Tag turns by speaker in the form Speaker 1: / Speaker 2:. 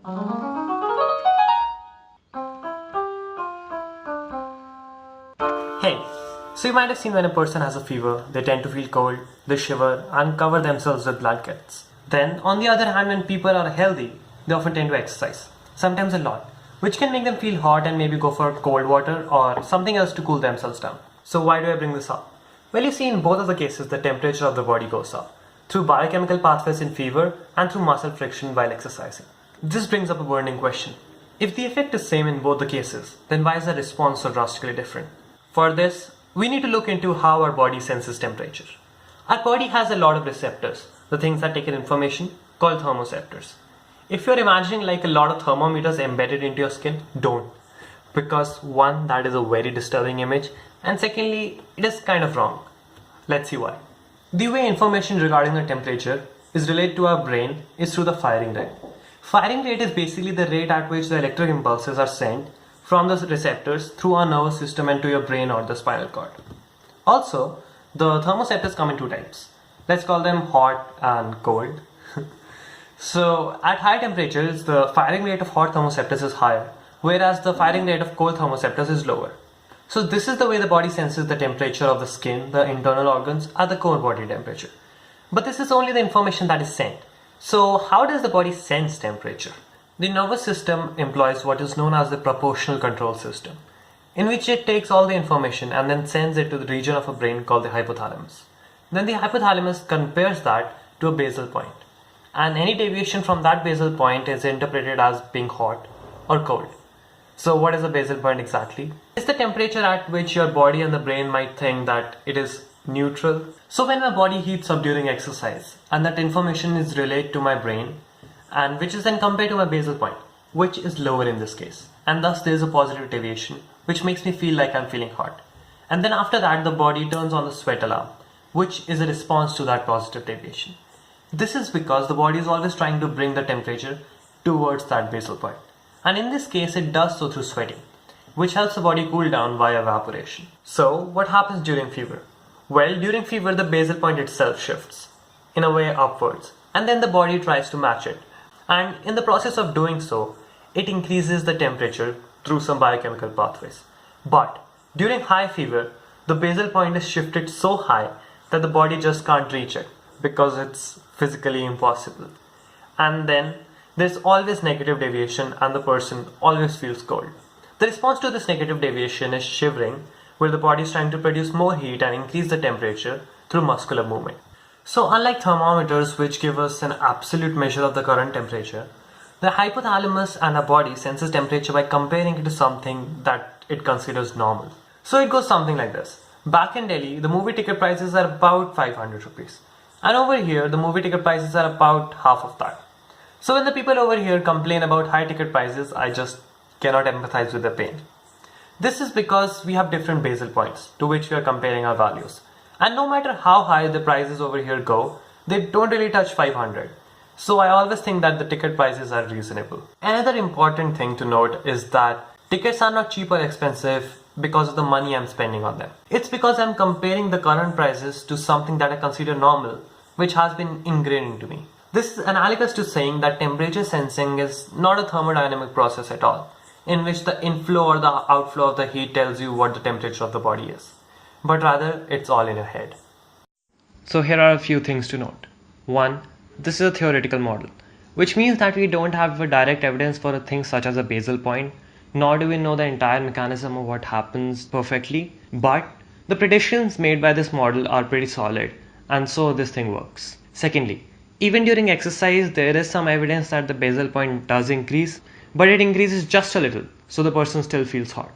Speaker 1: Hey, so you might have seen when a person has a fever, they tend to feel cold, they shiver and cover themselves with blankets. Then, on the other hand, when people are healthy, they often tend to exercise, sometimes a lot, which can make them feel hot and maybe go for cold water or something else to cool themselves down. So why do I bring this up? Well, you see, in both of the cases, the temperature of the body goes up, through biochemical pathways in fever and through muscle friction while exercising. This brings up a burning question. If the effect is same in both the cases, then why is the response so drastically different? For this, we need to look into how our body senses temperature. Our body has a lot of receptors, the things that take in information, called thermoceptors. If you're imagining like a lot of thermometers embedded into your skin, don't. Because one, that is a very disturbing image, and secondly, it is kind of wrong. Let's see why. The way information regarding the temperature is related to our brain is through the firing rate. Firing rate is basically the rate at which the electric impulses are sent from the receptors through our nervous system and to your brain or the spinal cord. Also, the thermoceptors come in two types. Let's call them hot and cold. So, at high temperatures, the firing rate of hot thermoceptors is higher, whereas the firing rate of cold thermoceptors is lower. So, this is the way the body senses the temperature of the skin, the internal organs, at the core body temperature. But this is only the information that is sent. So, how does the body sense temperature? The nervous system employs what is known as the proportional control system, in which it takes all the information and then sends it to the region of a brain called the hypothalamus. Then the hypothalamus compares that to a basal point, and any deviation from that basal point is interpreted as being hot or cold. So what is a basal point exactly? It's the temperature at which your body and the brain might think that it is neutral. So when my body heats up during exercise, and that information is relayed to my brain, and which is then compared to my basal point, which is lower in this case, and thus there is a positive deviation which makes me feel like I'm feeling hot. And then after that the body turns on the sweat alarm, which is a response to that positive deviation. This is because the body is always trying to bring the temperature towards that basal point, and in this case it does so through sweating, which helps the body cool down via evaporation. So what happens during fever? Well, during fever the basal point itself shifts in a way upwards, and then the body tries to match it. And in the process of doing so, it increases the temperature through some biochemical pathways. But during high fever, the basal point is shifted so high that the body just can't reach it because it's physically impossible. And then there's always negative deviation and the person always feels cold. The response to this negative deviation is shivering, where the body is trying to produce more heat and increase the temperature through muscular movement. So unlike thermometers, which give us an absolute measure of the current temperature, the hypothalamus and our body senses temperature by comparing it to something that it considers normal. So it goes something like this. Back in Delhi, the movie ticket prices are about 500 rupees. And over here, the movie ticket prices are about half of that. So when the people over here complain about high ticket prices, I just cannot empathize with their pain. This is because we have different basal points to which we are comparing our values. And no matter how high the prices over here go, they don't really touch 500. So I always think that the ticket prices are reasonable. Another important thing to note is that tickets are not cheap or expensive because of the money I'm spending on them. It's because I'm comparing the current prices to something that I consider normal, which has been ingrained into me. This is analogous to saying that temperature sensing is not a thermodynamic process at all, in which the inflow or the outflow of the heat tells you what the temperature of the body is. But rather, it's all in your head. So here are a few things to note. 1. This is a theoretical model, which means that we don't have a direct evidence for a thing such as a basal point, nor do we know the entire mechanism of what happens perfectly, but the predictions made by this model are pretty solid, and so this thing works. Secondly, even during exercise, there is some evidence that the basal point does increase, but it increases just a little, so the person still feels hot.